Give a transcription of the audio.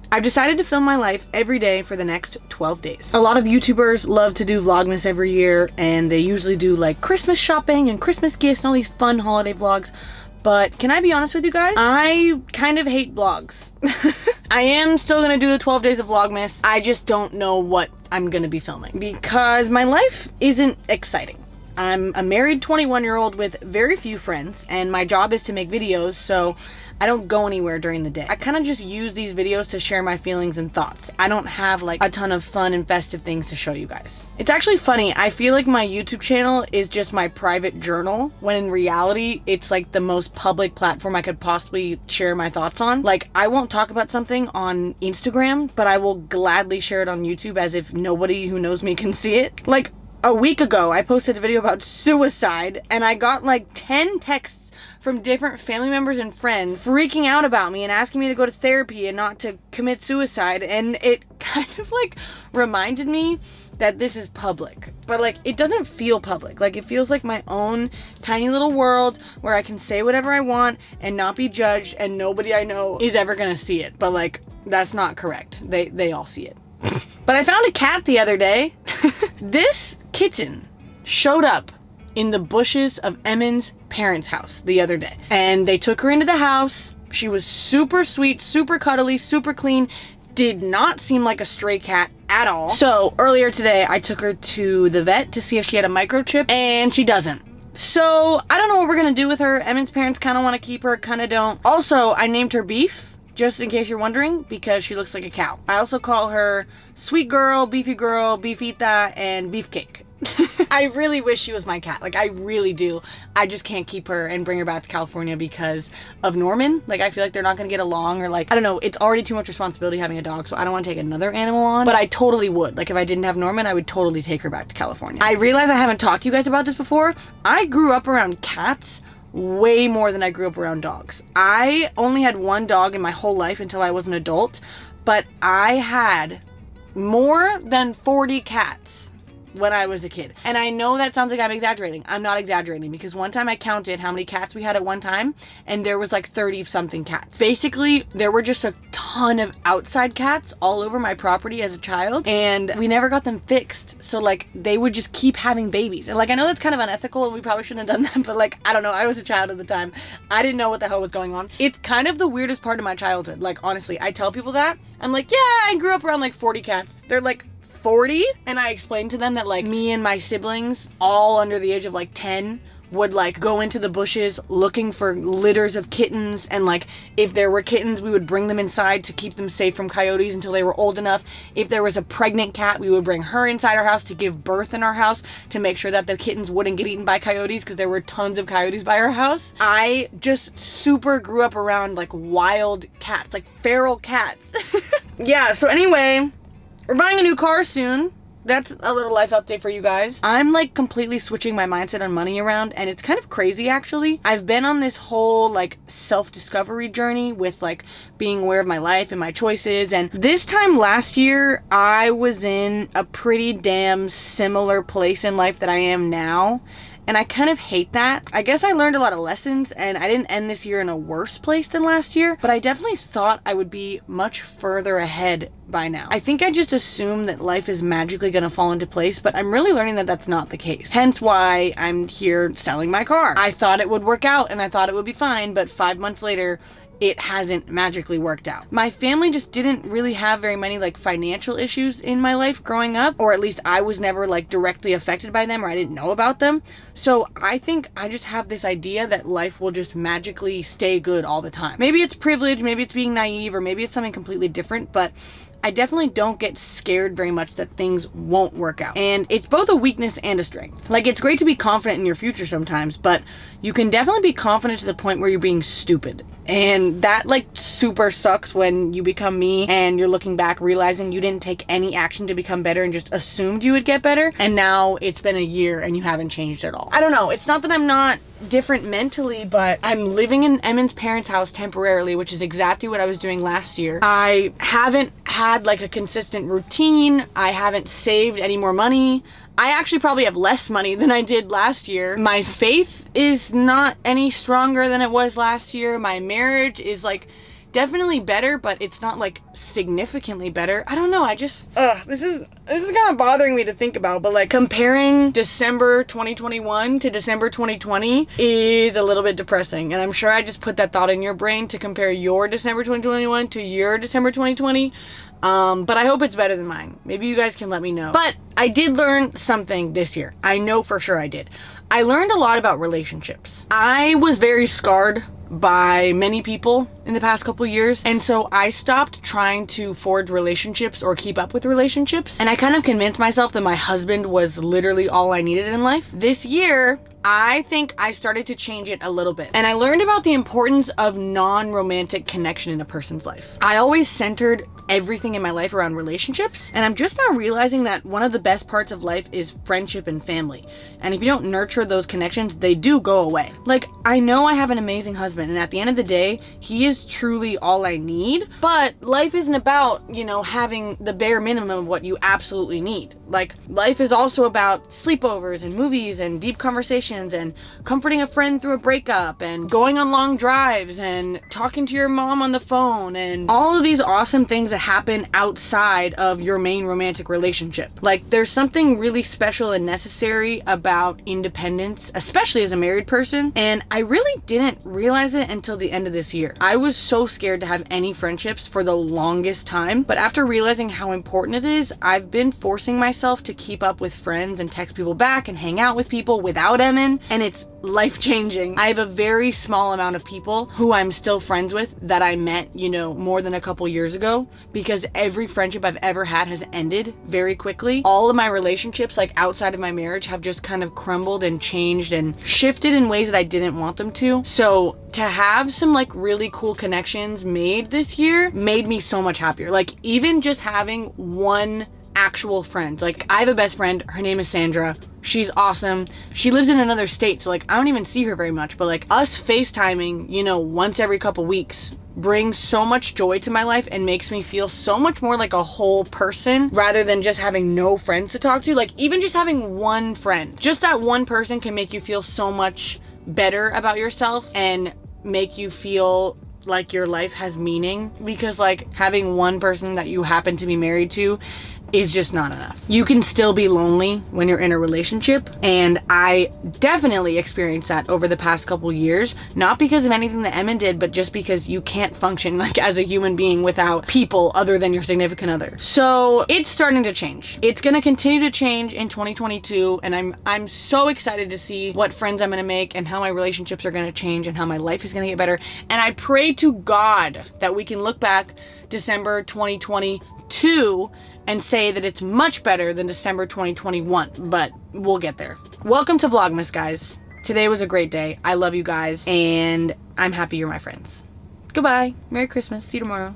I've decided to film my life every day for the next 12 days. A lot of YouTubers love to do vlogmas every year, and they usually do like Christmas shopping and Christmas gifts and all these fun holiday vlogs. But can I be honest with you guys? I kind of hate vlogs. I am still gonna do the 12 days of vlogmas. I just don't know what I'm gonna be filming because my life isn't exciting. I'm a married 21-year-old with very few friends, and my job is to make videos, so I don't go anywhere during the day. I kind of just use these videos to share my feelings and thoughts. I don't have like a ton of fun and festive things to show you guys. It's actually funny. I feel like my YouTube channel is just my private journal, when in reality, it's like the most public platform I could possibly share my thoughts on. Like, I won't talk about something on Instagram, but I will gladly share it on YouTube as if nobody who knows me can see it. Like, a week ago, I posted a video about suicide, and I got like 10 texts from different family members and friends freaking out about me and asking me to go to therapy and not to commit suicide. And it kind of like reminded me that this is public, but like it doesn't feel public. Like, it feels like my own tiny little world where I can say whatever I want and not be judged, and nobody I know is ever gonna see it. But like, that's not correct. They all see it. But I found a cat the other day. This kitten showed up in the bushes of Emin's parents' house the other day. And they took her into the house. She was super sweet, super cuddly, super clean. Did not seem like a stray cat at all. So earlier today, I took her to the vet to see if she had a microchip, and she doesn't. So I don't know what we're gonna do with her. Emin's parents kind of want to keep her, kind of don't. Also, I named her Beef, just in case you're wondering, because she looks like a cow. I also call her Sweet Girl, Beefita, and Beefcake. I really wish she was my cat. Like, I really do. I just can't keep her and bring her back to California because of Norman. Like, I feel like they're not gonna get along, or like, I don't know, it's already too much responsibility having a dog, so I don't want to take another animal on. But I totally would. Like, if I didn't have Norman, I would totally take her back to California. I realize I haven't talked to you guys about this before. I grew up around cats way more than I grew up around dogs. I only had one dog in my whole life until I was an adult, but I had more than 40 cats when I was a kid. And I know that sounds like I'm exaggerating. I'm not exaggerating, because one time I counted how many cats we had at one time, and there was like 30 something cats. Basically, there were just a ton of outside cats all over my property as a child, and we never got them fixed. So like, they would just keep having babies. And like, I know that's kind of unethical and we probably shouldn't have done that, but like, I don't know. I was a child at the time. I didn't know what the hell was going on. It's kind of the weirdest part of my childhood. Like, honestly, I tell people that. I'm like, yeah, I grew up around like 40 cats. They're like, 40? And I explained to them that like me and my siblings, all under the age of like 10, would like go into the bushes looking for litters of kittens, and like if there were kittens, we would bring them inside to keep them safe from coyotes until they were old enough. If there was a pregnant cat, we would bring her inside our house to give birth in our house to make sure that the kittens wouldn't get eaten by coyotes, because there were tons of coyotes by our house. I just super grew up around like wild cats, like feral cats. Yeah, so anyway, we're buying a new car soon. That's a little life update for you guys. I'm like completely switching my mindset on money around, and it's kind of crazy actually. I've been on this whole like self-discovery journey with like being aware of my life and my choices, and this time last year I was in a pretty damn similar place in life that I am now. And I kind of hate that. I guess I learned a lot of lessons, and I didn't end this year in a worse place than last year, but I definitely thought I would be much further ahead by now. I think I just assumed that life is magically gonna fall into place, but I'm really learning that that's not the case. Hence why I'm here selling my car. I thought it would work out and I thought it would be fine, but 5 months later, it hasn't magically worked out. My family just didn't really have very many like financial issues in my life growing up, or at least I was never like directly affected by them, or I didn't know about them. So I think I just have this idea that life will just magically stay good all the time. Maybe it's privilege, maybe it's being naive, or maybe it's something completely different, but I definitely don't get scared very much that things won't work out. And it's both a weakness and a strength. Like, it's great to be confident in your future sometimes, but you can definitely be confident to the point where you're being stupid. And that like super sucks when you become me and you're looking back realizing you didn't take any action to become better and just assumed you would get better. And now it's been a year and you haven't changed at all. I don't know. It's not that I'm not different mentally, but I'm living in Emin's parents' house temporarily, which is exactly what I was doing last year. I haven't had like a consistent routine. I haven't saved any more money. I actually probably have less money than I did last year. My faith is not any stronger than it was last year. My marriage is like definitely better, but it's not like significantly better. I don't know. I just, this is kind of bothering me to think about, but like comparing December 2021 to December 2020 is a little bit depressing. And I'm sure I just put that thought in your brain to compare your December 2021 to your December 2020. But I hope it's better than mine. Maybe you guys can let me know. But I did learn something this year. I know for sure I did. I learned a lot about relationships. I was very scarred by many people in the past couple years, and so I stopped trying to forge relationships or keep up with relationships, and I kind of convinced myself that my husband was literally all I needed in life. This year, I think I started to change it a little bit, and I learned about the importance of non-romantic connection in a person's life. I always centered everything in my life around relationships, and I'm just now realizing that one of the best parts of life is friendship and family, and if you don't nurture those connections, they do go away. Like, I know I have an amazing husband, and at the end of the day, he is truly all I need, but life isn't about, you know, having the bare minimum of what you absolutely need. Like, life is also about sleepovers and movies and deep conversations and comforting a friend through a breakup and going on long drives and talking to your mom on the phone and all of these awesome things that happen outside of your main romantic relationship. Like, there's something really special and necessary about independence, especially as a married person, and I really didn't realize it until the end of this year. I was so scared to have any friendships for the longest time, but after realizing how important it is, I've been forcing myself to keep up with friends and text people back and hang out with people without Emin, and it's life-changing. I have a very small amount of people who I'm still friends with that I met, you know, more than a couple years ago, because every friendship I've ever had has ended very quickly. All of my relationships, like outside of my marriage, have just kind of crumbled and changed and shifted in ways that I didn't want them to. So to have some like really cool connections made this year made me so much happier. Like, even just having one actual friend. Like, I have a best friend, her name is Sandra. She's awesome. She lives in another state, so like I don't even see her very much, but like us FaceTiming, you know, once every couple weeks brings so much joy to my life and makes me feel so much more like a whole person rather than just having no friends to talk to. Like, even just having one friend, just that one person can make you feel so much better about yourself and make you feel like your life has meaning, because like having one person that you happen to be married to is just not enough. You can still be lonely when you're in a relationship, and I definitely experienced that over the past couple years, not because of anything that Emma did, but just because you can't function like as a human being without people other than your significant other. So it's starting to change. It's gonna continue to change in 2022, and I'm so excited to see what friends I'm gonna make and how my relationships are gonna change and how my life is gonna get better. And I pray to God that we can look back December 2022 and say that it's much better than December 2021, but we'll get there. Welcome to Vlogmas, guys. Today was a great day. I love you guys, and I'm happy you're my friends. Goodbye. Merry Christmas. See you tomorrow.